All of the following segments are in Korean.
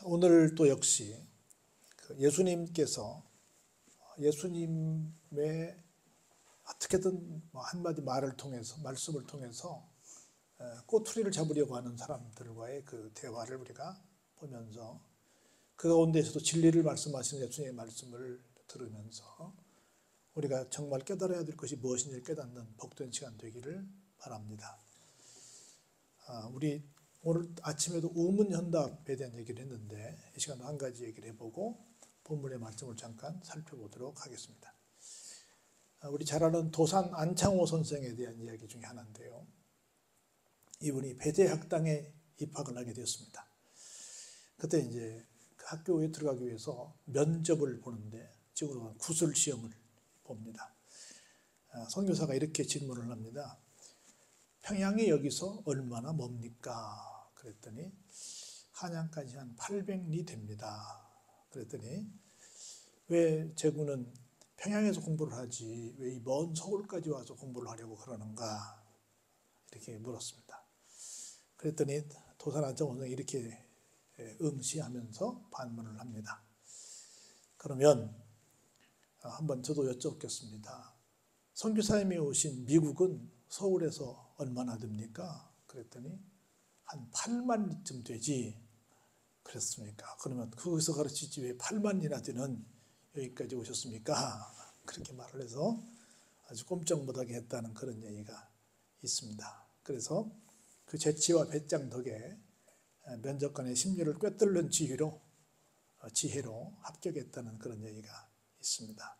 오늘 또 역시 예수님께서 예수님의 어떻게든 한마디 말을 통해서, 말씀을 통해서 꼬투리를 잡으려고 하는 사람들과의 그 대화를 우리가 보면서 그 가운데에서도 진리를 말씀하시는 예수님의 말씀을 들으면서 우리가 정말 깨달아야 될 것이 무엇인지 깨닫는 복된 시간 되기를 바랍니다. 우리 오늘 아침에도 우문현답에 대한 얘기를 했는데 이 시간도 한 가지 얘기를 해보고 본문의 말씀을 잠깐 살펴보도록 하겠습니다. 우리 잘 아는 도산 안창호 선생에 대한 이야기 중에 하나인데요. 이분이 배재학당에 입학을 하게 되었습니다. 그때 이제 학교에 들어가기 위해서 면접을 보는데 지금으로 구술 시험을 봅니다. 선교사가 이렇게 질문을 합니다. 평양이 여기서 얼마나 멉니까? 그랬더니 한양까지 한 800리 됩니다. 그랬더니 왜 제군은 평양에서 공부를 하지 왜 이 먼 서울까지 와서 공부를 하려고 그러는가? 이렇게 물었습니다. 그랬더니 도산 안창호 선생이 이렇게 응시하면서 반문을 합니다. 그러면 한번 저도 여쭙겠습니다. 선교사님이 오신 미국은 서울에서 얼마나 됩니까? 그랬더니 한 8만 리쯤 되지. 그랬습니까? 그러면 거기서 가르치지 왜 8만이나 되는 여기까지 오셨습니까? 그렇게 말을 해서 아주 꼼짝 못하게 했다는 그런 얘기가 있습니다. 그래서 그 재치와 배짱 덕에 면접관의 심리를 꿰뚫는 지혜로 합격했다는 그런 얘기가 있습니다.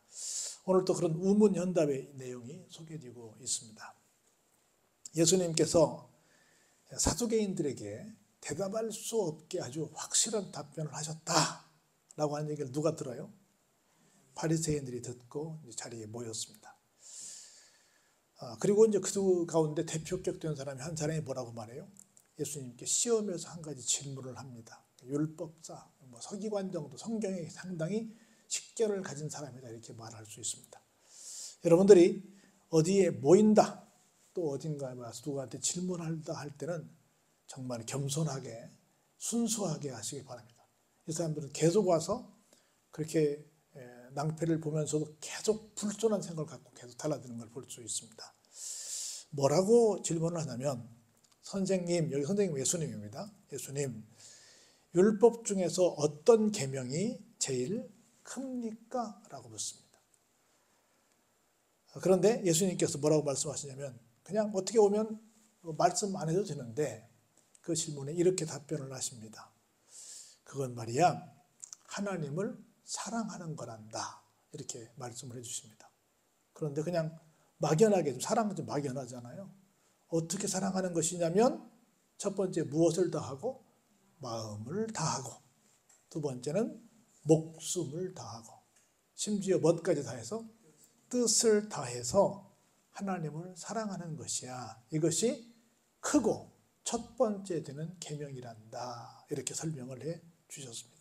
오늘 또 그런 우문현답의 내용이 소개되고 있습니다. 예수님께서 사두개인들에게 대답할 수 없게 아주 확실한 답변을 하셨다라고 하는 얘기를 누가 들어요? 바리새인들이 듣고 자리에 모였습니다. 그리고 이제 그 가운데 대표격된 사람이 한 사람이 뭐라고 말해요? 예수님께 시험에서 한 가지 질문을 합니다. 율법사, 서기관 정도 성경에 상당히 식견을 가진 사람이다 이렇게 말할 수 있습니다. 여러분들이 어디에 모인다 또 어딘가에 와서 누구한테 질문한다 할 때는 정말 겸손하게 순수하게 하시기 바랍니다. 이 사람들은 계속 와서 그렇게 낭패를 보면서도 계속 불손한 생각을 갖고 계속 달라드는 걸 볼 수 있습니다. 뭐라고 질문을 하냐면 선생님, 여기 선생님 예수님입니다. 예수님, 율법 중에서 어떤 계명이 제일 큽니까? 라고 묻습니다. 그런데 예수님께서 뭐라고 말씀하시냐면 그냥 어떻게 보면 말씀 안 해도 되는데 그 질문에 이렇게 답변을 하십니다. 그건 말이야 하나님을 사랑하는 거란다. 이렇게 말씀을 해주십니다. 그런데 그냥 막연하게 사랑은 좀 막연하잖아요. 어떻게 사랑하는 것이냐면 첫 번째 무엇을 다하고 마음을 다하고 두 번째는 목숨을 다하고 심지어 뭐까지 다해서 뜻을 다해서 하나님을 사랑하는 것이야. 이것이 크고 첫 번째 되는 계명이란다. 이렇게 설명을 해 주셨습니다.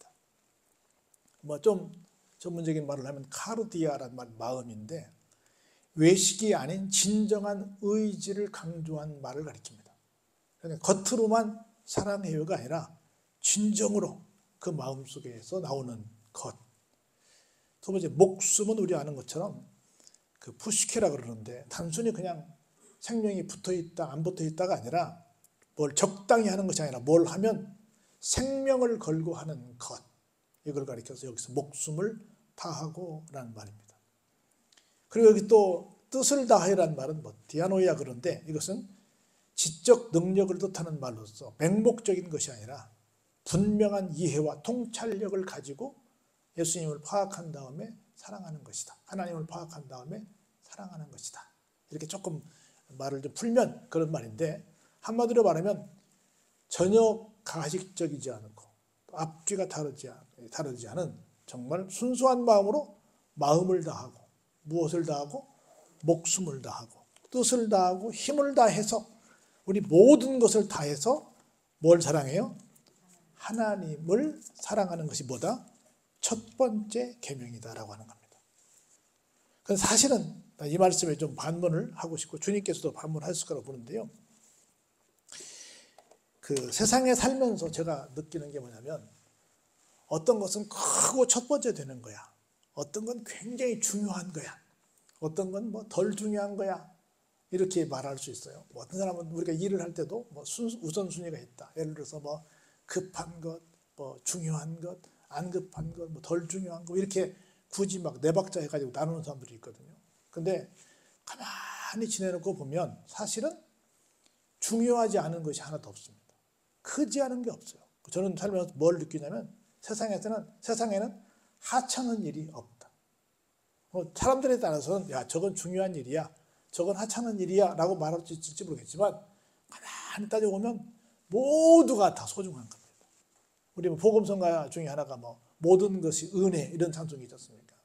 좀 전문적인 말을 하면 카르디아라는 말 마음인데 외식이 아닌 진정한 의지를 강조한 말을 가리킵니다. 그러니까 겉으로만 사랑해요가 아니라 진정으로 그 마음속에서 나오는 것. 두 번째 목숨은 우리 아는 것처럼 그 푸시케라 그러는데 단순히 그냥 생명이 붙어있다 안 붙어있다가 아니라 뭘 적당히 하는 것이 아니라 뭘 하면 생명을 걸고 하는 것. 이걸 가리켜서 여기서 목숨을 다하고 라는 말입니다. 그리고 여기 또 뜻을 다하라는 말은 디아노이아 그런데 이것은 지적 능력을 뜻하는 말로서 맹목적인 것이 아니라 분명한 이해와 통찰력을 가지고 예수님을 파악한 다음에 사랑하는 것이다. 하나님을 파악한 다음에 사랑하는 것이다. 이렇게 조금 말을 좀 풀면 그런 말인데 한마디로 말하면 전혀 가식적이지 않고 앞뒤가 다르지 않은 정말 순수한 마음으로 마음을 다하고 무엇을 다하고 목숨을 다하고 뜻을 다하고 힘을 다해서 우리 모든 것을 다해서 뭘 사랑해요? 하나님을 사랑하는 것이 뭐다? 첫 번째 계명이다라고 하는 겁니다. 그래서 사실은 이 말씀에 좀 반문을 하고 싶고 주님께서도 반문하실 거라고 보는데요. 그 세상에 살면서 제가 느끼는 게 뭐냐면 어떤 것은 크고 첫 번째 되는 거야. 어떤 건 굉장히 중요한 거야. 어떤 건 뭐 덜 중요한 거야. 이렇게 말할 수 있어요. 뭐 어떤 사람은 우리가 일을 할 때도 뭐 우선순위가 있다. 예를 들어서 뭐 급한 것, 뭐 중요한 것, 안 급한 것, 뭐 덜 중요한 것 이렇게 굳이 막 네 박자 해가지고 나누는 사람들이 있거든요. 근데 가만히 지내놓고 보면 사실은 중요하지 않은 것이 하나도 없습니다. 크지 않은 게 없어요. 저는 살면서 뭘 느끼냐면 세상에는 하찮은 일이 없다. 사람들에 따라서는 야 저건 중요한 일이야, 저건 하찮은 일이야 라고 말할 수 있을지 모르겠지만 가만히 따져보면 모두가 다 소중한 겁니다. 우리 복음성가 중에 하나가 뭐 모든 것이 은혜 이런 찬송이 있지 않습니까?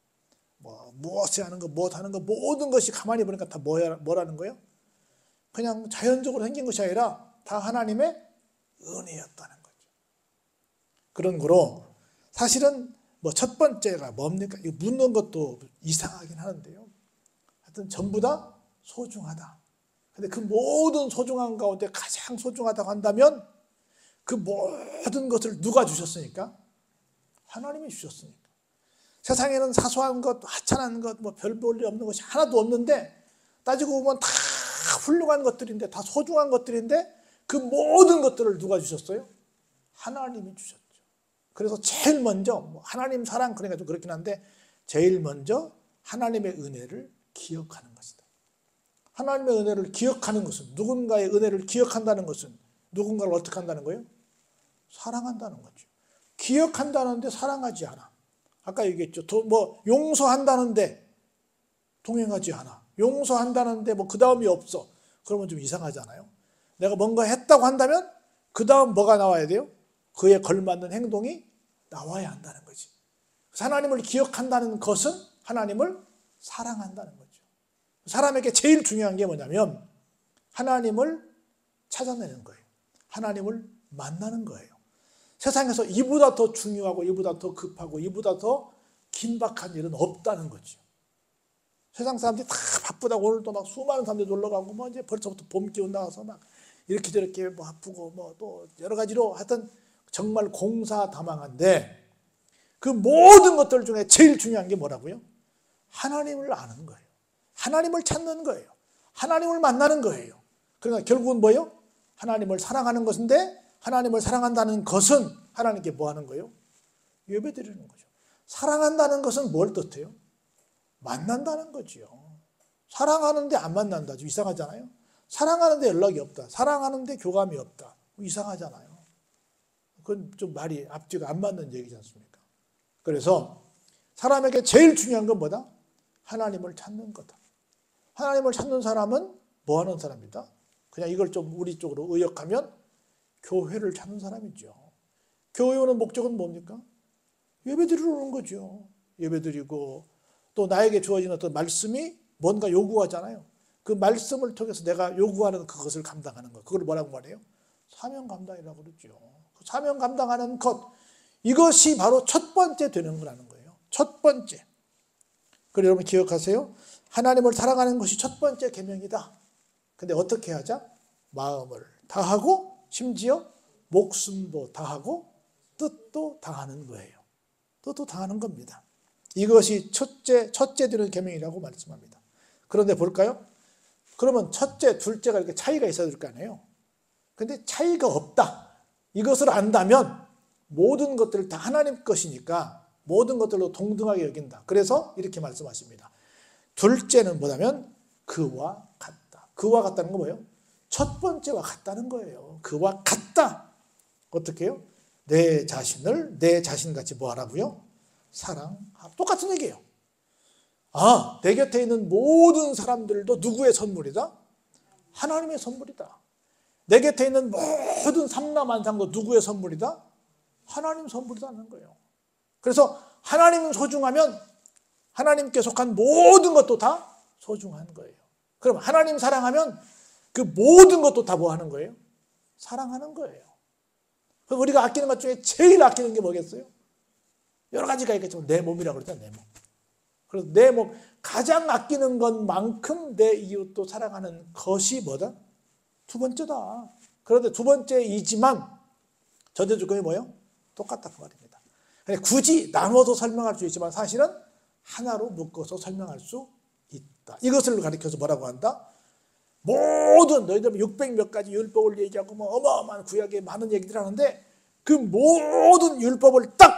뭐 무엇이 하는 것, 무엇 하는 것 모든 것이 가만히 보니까 다 뭐라는 거예요? 그냥 자연적으로 생긴 것이 아니라 다 하나님의 은혜였다는 거죠. 그런 거로 사실은 뭐 첫 번째가 뭡니까? 이거 묻는 것도 이상하긴 하는데요. 하여튼 전부 다 소중하다. 근데 그 모든 소중한 가운데 가장 소중하다고 한다면 그 모든 것을 누가 주셨으니까? 하나님이 주셨으니까. 세상에는 사소한 것, 하찮은 것, 뭐 별 볼일 없는 것이 하나도 없는데 따지고 보면 다 훌륭한 것들인데 다 소중한 것들인데 그 모든 것들을 누가 주셨어요? 하나님이 주셨죠. 그래서 제일 먼저 뭐 하나님 사랑 그러니까 좀 그렇긴 한데 제일 먼저 하나님의 은혜를 기억하는 것이다. 하나님의 은혜를 기억하는 것은 누군가의 은혜를 기억한다는 것은 누군가를 어떻게 한다는 거예요? 사랑한다는 거죠. 기억한다는데 사랑하지 않아. 아까 얘기했죠. 뭐 용서한다는데 동행하지 않아. 용서한다는데 뭐 그 다음이 없어. 그러면 좀 이상하잖아요. 내가 뭔가 했다고 한다면 그 다음 뭐가 나와야 돼요? 그에 걸맞는 행동이 나와야 한다는 거지. 하나님을 기억한다는 것은 하나님을 사랑한다는 거죠. 사람에게 제일 중요한 게 뭐냐면 하나님을 찾아내는 거예요. 하나님을 만나는 거예요. 세상에서 이보다 더 중요하고 이보다 더 급하고 이보다 더 긴박한 일은 없다는 거죠. 세상 사람들이 다 바쁘다고 오늘도 막 수많은 사람들이 놀러 가고 뭐 이제 벌써부터 봄 기운 나와서 막 이렇게 저렇게 뭐 아프고 뭐 또 여러 가지로 하여튼 정말 공사다망한데 그 모든 것들 중에 제일 중요한 게 뭐라고요? 하나님을 아는 거예요. 하나님을 찾는 거예요. 하나님을 만나는 거예요. 그러니까 결국은 뭐예요? 하나님을 사랑하는 것인데 하나님을 사랑한다는 것은 하나님께 뭐 하는 거예요? 예배 드리는 거죠. 사랑한다는 것은 뭘 뜻해요? 만난다는 거지요. 사랑하는데 안 만난다. 좀 이상하잖아요. 사랑하는데 연락이 없다. 사랑하는데 교감이 없다. 이상하잖아요. 그건 좀 말이 앞뒤가 안 맞는 얘기지 않습니까? 그래서 사람에게 제일 중요한 건 뭐다? 하나님을 찾는 거다. 하나님을 찾는 사람은 뭐 하는 사람이다? 그냥 이걸 좀 우리 쪽으로 의역하면 교회를 찾는 사람이죠. 교회 오는 목적은 뭡니까? 예배 드리러 오는 거죠. 예배 드리고 또 나에게 주어진 어떤 말씀이 뭔가 요구하잖아요. 그 말씀을 통해서 내가 요구하는 그것을 감당하는 것. 그걸 뭐라고 말해요? 사명 감당이라고 그러죠. 그 사명 감당하는 것. 이것이 바로 첫 번째 되는 거라는 거예요. 첫 번째. 그리고 여러분 기억하세요. 하나님을 사랑하는 것이 첫 번째 계명이다. 근데 어떻게 하자? 마음을 다하고 심지어 목숨도 다하고 뜻도 다하는 거예요. 뜻도 다하는 겁니다. 이것이 첫째 되는 계명이라고 말씀합니다. 그런데 볼까요? 그러면 첫째, 둘째가 이렇게 차이가 있어야 될 거 아니에요. 근데 차이가 없다. 이것을 안다면 모든 것들을 다 하나님 것이니까 모든 것들로 동등하게 여긴다. 그래서 이렇게 말씀하십니다. 둘째는 뭐냐면 그와 같다. 그와 같다는 건 뭐예요? 첫 번째와 같다는 거예요. 그와 같다. 어떻게 해요? 내 자신을 내 자신같이 뭐 하라고요? 사랑하라. 똑같은 얘기예요. 아, 내 곁에 있는 모든 사람들도 누구의 선물이다? 하나님의 선물이다. 내 곁에 있는 모든 삼라만상도 누구의 선물이다? 하나님 선물이라는 거예요. 그래서 하나님은 소중하면 하나님께 속한 모든 것도 다 소중한 거예요. 그럼 하나님 사랑하면 그 모든 것도 다 뭐 하는 거예요? 사랑하는 거예요. 그럼 우리가 아끼는 것 중에 제일 아끼는 게 뭐겠어요? 여러 가지가 있겠지만 내 몸이라고 그러잖아요. 내 몸. 그래서 내 몸, 가장 아끼는 것만큼 내 이웃도 사랑하는 것이 뭐다? 두 번째다. 그런데 두 번째이지만 전제 조건이 뭐예요? 똑같다 그 말입니다. 굳이 나눠서 설명할 수 있지만 사실은 하나로 묶어서 설명할 수 있다. 이것을 가리켜서 뭐라고 한다? 모든 너희들 600 몇 가지 율법을 얘기하고 뭐 어마어마한 구약에 많은 얘기들 하는데 그 모든 율법을 딱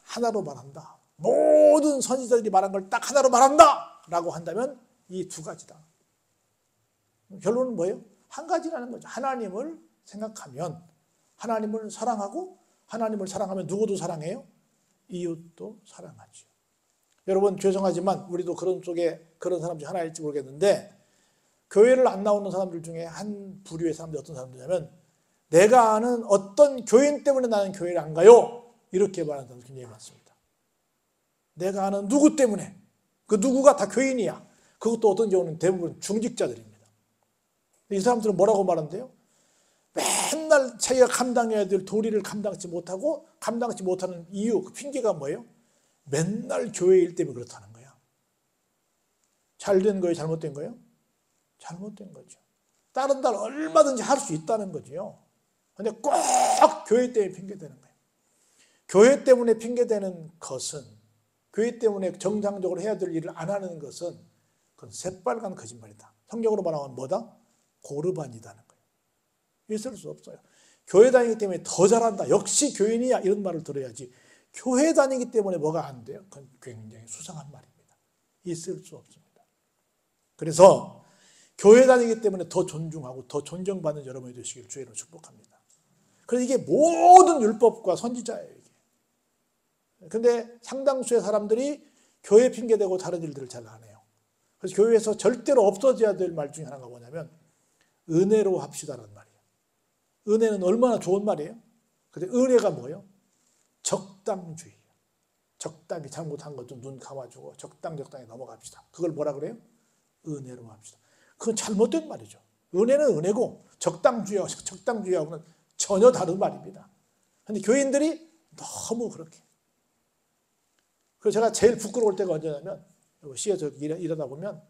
하나로 말한다. 모든 선지자들이 말한 걸 딱 하나로 말한다 라고 한다면 이 두 가지다. 결론은 뭐예요? 한 가지라는 거죠. 하나님을 생각하면, 하나님을 사랑하고, 하나님을 사랑하면 누구도 사랑해요? 이웃도 사랑하죠. 여러분 죄송하지만 우리도 그런 속에 그런 사람 중 하나일지 모르겠는데, 교회를 안 나오는 사람들 중에 한 부류의 사람들이 어떤 사람들이냐면, 내가 아는 어떤 교인 때문에 나는 교회를 안 가요, 이렇게 말하는 사람들 굉장히 많습니다. 내가 아는 누구 때문에, 그 누구가 다 교인이야. 그것도 어떤 경우는 대부분 중직자들입니다. 이 사람들은 뭐라고 말한대요? 맨날 자기가 감당해야 될 도리를 감당치 못하고, 감당치 못하는 이유, 그 핑계가 뭐예요? 맨날 교회 일 때문에 그렇다는 거야. 잘된 거예요? 잘못된 거예요? 잘못된 거죠. 다른 날 얼마든지 할 수 있다는 거죠. 근데 꼭 교회 때문에 핑계대는 거예요. 교회 때문에 핑계대는 것은, 교회 때문에 정상적으로 해야 될 일을 안 하는 것은 그건 새빨간 거짓말이다. 성경으로 말하면 뭐다? 고르반이다는 거예요. 있을 수 없어요. 교회 다니기 때문에 더 잘한다, 역시 교인이야, 이런 말을 들어야지. 교회 다니기 때문에 뭐가 안 돼요? 그건 굉장히 수상한 말입니다. 있을 수 없습니다. 그래서 교회 다니기 때문에 더 존중하고 더 존경받는 여러분이 되시길 주의로 축복합니다. 그래서 이게 모든 율법과 선지자예요, 이게. 근데 상당수의 사람들이 교회 핑계대고 다른 일들을 잘 안 해요. 그래서 교회에서 절대로 없어져야 될 말 중에 하나가 뭐냐면 은혜로 합시다라는 말이에요. 은혜는 얼마나 좋은 말이에요. 근데 은혜가 뭐예요? 적당주의. 적당히 잘못한 것 좀 눈 감아주고 적당히 넘어갑시다. 그걸 뭐라 그래요? 은혜로 합시다. 그건 잘못된 말이죠. 은혜는 은혜고 적당주의하고는 전혀 다른 말입니다. 그런데 교인들이 너무 그렇게. 그래서 제가 제일 부끄러울 때가 언제냐면, 시에서 일하다 보면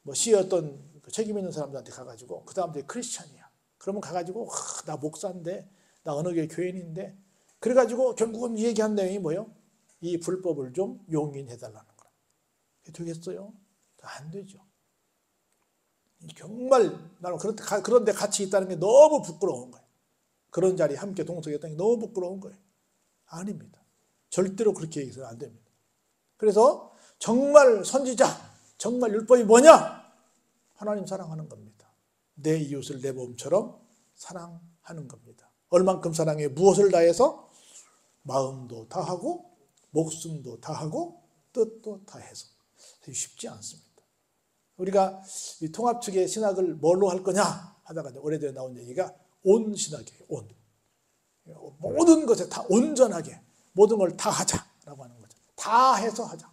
뭐 시에 어떤 책임 있는 사람들한테 가가지고, 그 사람들이 크리스찬이야. 그러면 가가지고 나 목사인데, 나 어느 교회 교인인데, 그래가지고 결국은 얘기한 내용이 뭐예요? 이 불법을 좀 용인해달라는 거라. 되겠어요? 안 되죠. 정말 나는 그런 데 같이 있다는 게 너무 부끄러운 거예요. 그런 자리에 함께 동석했다는 게 너무 부끄러운 거예요. 아닙니다. 절대로 그렇게 얘기해서는 안 됩니다. 그래서 정말 선지자, 정말 율법이 뭐냐? 하나님 사랑하는 겁니다. 내 이웃을 내 몸처럼 사랑하는 겁니다. 얼만큼 사랑해? 무엇을 다해서? 마음도 다하고 목숨도 다하고 뜻도 다해서. 쉽지 않습니다. 우리가 이 통합 측의 신학을 뭘로 할 거냐 하다가 오래전에 나온 얘기가 온 신학이에요. 온. 모든 것에 다 온전하게 모든 걸 다 하자라고 하는 거죠. 다 해서 하자.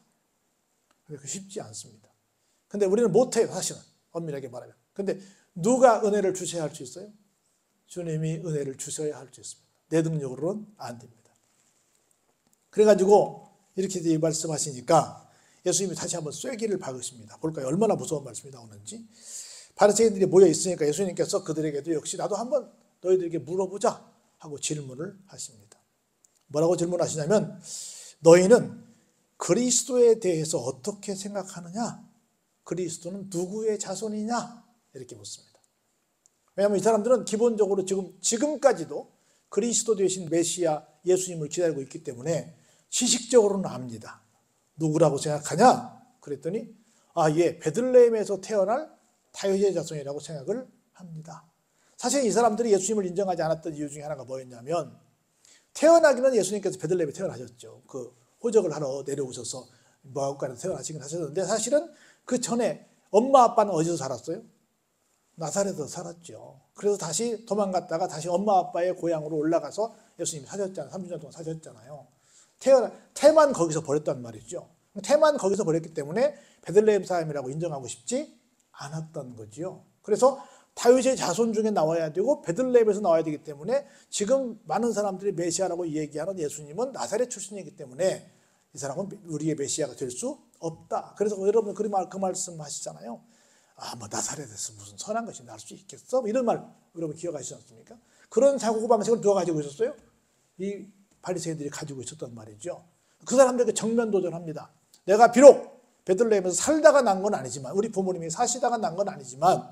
쉽지 않습니다. 근데 우리는 못해요, 사실은. 엄밀하게 말하면. 근데 누가 은혜를 주셔야 할 수 있어요? 주님이 은혜를 주셔야 할 수 있습니다. 내 능력으로는 안 됩니다. 그래가지고 이렇게 말씀하시니까 예수님이 다시 한번 쐐기를 박으십니다. 볼까요? 얼마나 무서운 말씀이 나오는지. 바리새인들이 모여 있으니까 예수님께서 그들에게도 역시 나도 한번 너희들에게 물어보자 하고 질문을 하십니다. 뭐라고 질문하시냐면, 너희는 그리스도에 대해서 어떻게 생각하느냐? 그리스도는 누구의 자손이냐? 이렇게 묻습니다. 왜냐하면 이 사람들은 기본적으로 지금까지도 그리스도 되신 메시아 예수님을 기다리고 있기 때문에 지식적으로는 압니다. 누구라고 생각하냐? 그랬더니 예, 베들레헴에서 태어날 다윗의 자손이라고 생각을 합니다. 사실 이 사람들이 예수님을 인정하지 않았던 이유 중에 하나가 뭐였냐면, 태어나기는 예수님께서 베들레헴에 태어나셨죠. 그 호적을 하러 내려오셔서 모압간에서 태어나시긴 하셨는데, 사실은 그 전에 엄마 아빠는 어디서 살았어요? 나사렛에서 살았죠. 그래서 다시 도망갔다가 다시 엄마 아빠의 고향으로 올라가서 예수님이 사셨잖아요. 30년 동안 사셨잖아요. 태만 거기서 버렸단 말이죠. 태만 거기서 버렸기 때문에 베들레헴 사람이라고 인정하고 싶지 않았던 거지요. 그래서 다윗의 자손 중에 나와야 되고 베들레헴에서 나와야 되기 때문에 지금 많은 사람들이 메시아라고 얘기하는 예수님은 나사렛 출신이기 때문에 이 사람은 우리의 메시아가 될 수 없다. 그래서 여러분 그 말씀 하시잖아요. 뭐 나사렛에서 무슨 선한 것이 날 수 있겠어? 이런 말 여러분 기억하시지 않습니까? 그런 사고방식을 누가 가지고 있었어요? 이 바리새인들이 가지고 있었단 말이죠. 그 사람들에게 정면 도전합니다. 내가 비록 베들레헴에서 살다가 난 건 아니지만, 우리 부모님이 사시다가 난 건 아니지만,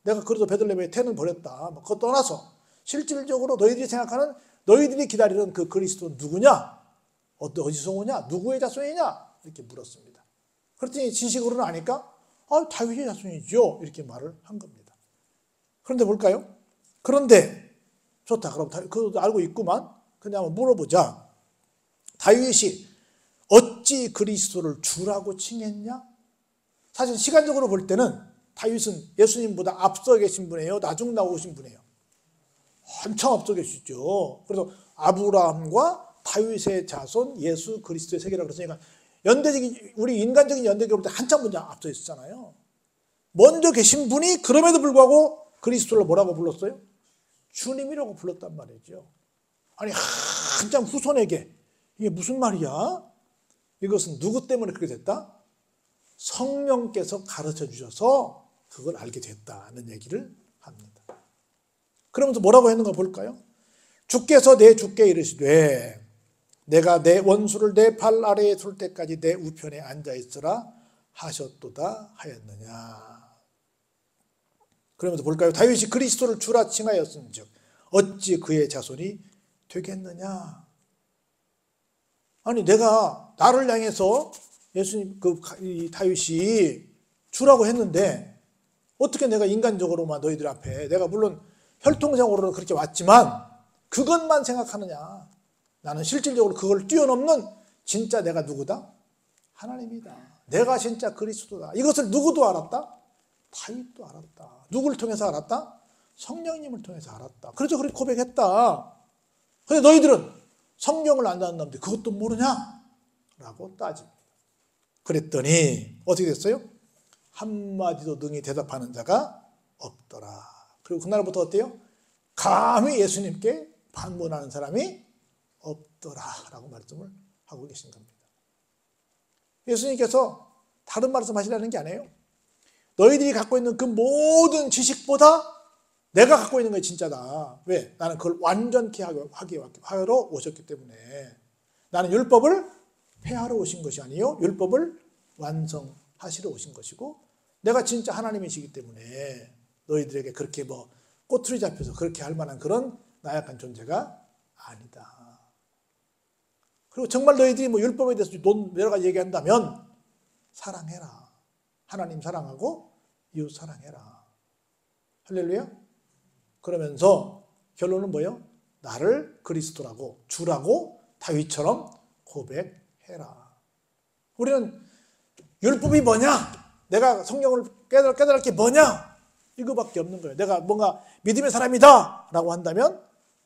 내가 그래도 베들레헴에 태는 벌였다. 그거 떠나서 실질적으로 너희들이 생각하는, 너희들이 기다리는 그 그리스도는 누구냐? 어디서 오냐? 누구의 자손이냐? 이렇게 물었습니다. 그랬더니 지식으로는 아니까 다윗의 자손이죠. 이렇게 말을 한 겁니다. 그런데 볼까요? 그런데 좋다. 그럼 그것도 알고 있구만. 근데 한번 물어보자. 다윗이 어찌 그리스도를 주라고 칭했냐? 사실 시간적으로 볼 때는 다윗은 예수님보다 앞서 계신 분이에요? 나중 나오신 분이에요? 한참 앞서 계시죠. 그래서 아브라함과 다윗의 자손 예수 그리스도의 세계라고 그랬으니까 연대적인, 우리 인간적인 연대적으로 볼 때 한참 먼저 앞서 있었잖아요. 먼저 계신 분이 그럼에도 불구하고 그리스도를 뭐라고 불렀어요? 주님이라고 불렀단 말이죠. 아니 한참 후손에게 이게 무슨 말이야? 이것은 누구 때문에 그렇게 됐다? 성령께서 가르쳐 주셔서 그걸 알게 됐다는 얘기를 합니다. 그러면서 뭐라고 했는가 볼까요? 주께서 내 주께 이르시되 내가 내 원수를 내 발 아래에 둘 때까지 내 우편에 앉아 있으라 하셨도다 하였느냐. 그러면서 볼까요? 다윗이 그리스도를 주라 칭하였은즉 어찌 그의 자손이 되겠느냐. 아니 내가 나를 향해서 예수님 이 다윗이 주라고 했는데 어떻게 내가 인간적으로만 너희들 앞에, 내가 물론 혈통상으로는 그렇게 왔지만 그것만 생각하느냐. 나는 실질적으로 그걸 뛰어넘는 진짜 내가 누구다? 하나님이다. 내가 진짜 그리스도다. 이것을 누구도 알았다? 다윗도 알았다. 누구를 통해서 알았다? 성령님을 통해서 알았다. 그래서 그렇게 고백했다. 근데 너희들은 성령을 안 아는 놈들 그것도 모르냐? 라고 따집니다. 그랬더니 어떻게 됐어요? 한마디도 능히 대답하는 자가 없더라. 그리고 그날부터 어때요? 감히 예수님께 반문하는 사람이 없더라 라고 말씀을 하고 계신 겁니다. 예수님께서 다른 말씀하시라는 게 아니에요. 너희들이 갖고 있는 그 모든 지식보다 내가 갖고 있는 게 진짜다. 왜? 나는 그걸 완전케 하러 오셨기 때문에. 나는 율법을 폐하러 오신 것이 아니요 율법을 완성하시러 오신 것이고, 내가 진짜 하나님이시기 때문에 너희들에게 그렇게 뭐 꼬투리 잡혀서 그렇게 할 만한 그런 나약한 존재가 아니다. 그리고 정말 너희들이 뭐 율법에 대해서 여러 가지 얘기한다면 사랑해라. 하나님 사랑하고 이웃 사랑해라. 할렐루야. 그러면서 결론은 뭐예요? 나를 그리스도라고 주라고 다윗처럼 고백해라. 우리는 율법이 뭐냐? 내가 성경을 깨달을 게 뭐냐? 이거밖에 없는 거예요. 내가 뭔가 믿음의 사람이다 라고 한다면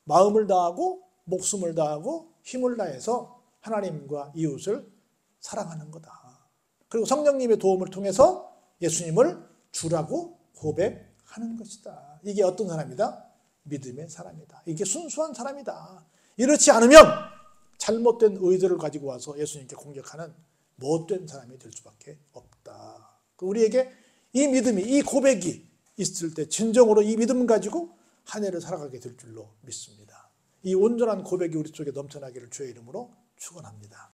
마음을 다하고 목숨을 다하고 힘을 다해서 하나님과 이웃을 사랑하는 거다. 그리고 성령님의 도움을 통해서 예수님을 주라고 고백하는 것이다. 이게 어떤 사람이다? 믿음의 사람이다. 이게 순수한 사람이다. 이렇지 않으면 잘못된 의도를 가지고 와서 예수님께 공격하는 못된 사람이 될 수밖에 없다. 우리에게 이 믿음이, 이 고백이 있을 때 진정으로 이 믿음 가지고 한 해를 살아가게 될 줄로 믿습니다. 이 온전한 고백이 우리 속에 넘쳐나기를 주의 이름으로 축원합니다.